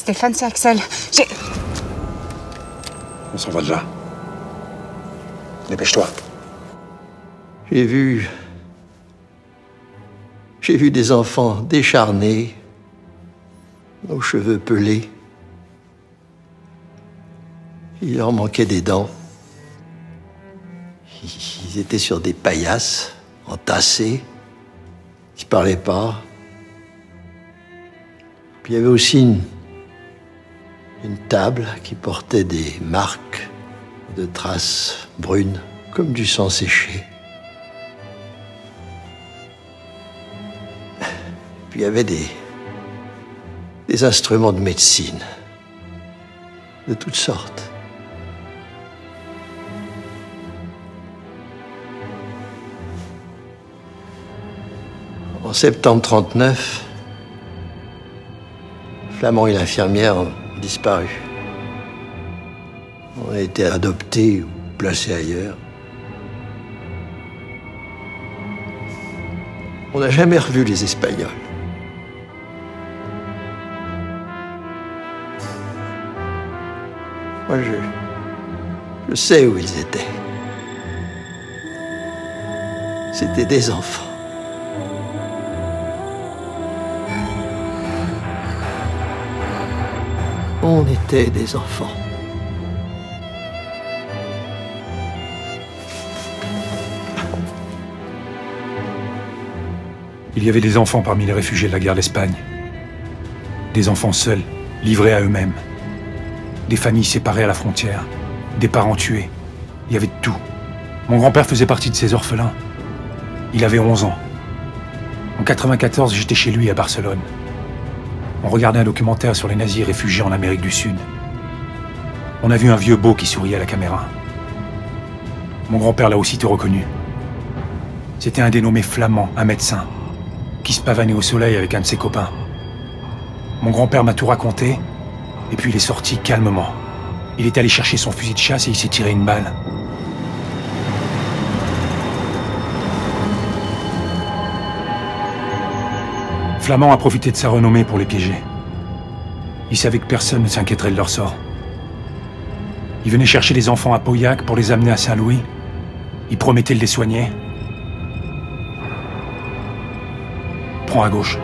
Stéphane, c'est Axel. On s'en va de là. Dépêche-toi. J'ai vu des enfants décharnés, aux cheveux pelés. Il leur manquait des dents. Ils étaient sur des paillasses, entassés. Ils ne parlaient pas. Puis il y avait aussi une table qui portait des marques de traces brunes, comme du sang séché. Puis il y avait des instruments de médecine, de toutes sortes. En septembre 1939, Flamand et l'infirmière ont disparu. On a été adoptés ou placés ailleurs. On n'a jamais revu les Espagnols. Moi, je sais où ils étaient. C'était des enfants. On était des enfants. Il y avait des enfants parmi les réfugiés de la guerre d'Espagne. Des enfants seuls, livrés à eux-mêmes. Des familles séparées à la frontière. Des parents tués. Il y avait de tout. Mon grand-père faisait partie de ces orphelins. Il avait 11 ans. En 94, j'étais chez lui à Barcelone. On regardait un documentaire sur les nazis réfugiés en Amérique du Sud. On a vu un vieux beau qui souriait à la caméra. Mon grand-père l'a aussitôt reconnu. C'était un dénommé Flamand, un médecin, qui se pavanait au soleil avec un de ses copains. Mon grand-père m'a tout raconté, et puis il est sorti calmement. Il est allé chercher son fusil de chasse et il s'est tiré une balle. Flamand a profité de sa renommée pour les piéger. Il savait que personne ne s'inquiéterait de leur sort. Il venait chercher les enfants à Pauillac pour les amener à Saint-Louis. Il promettait de les soigner. Prends à gauche.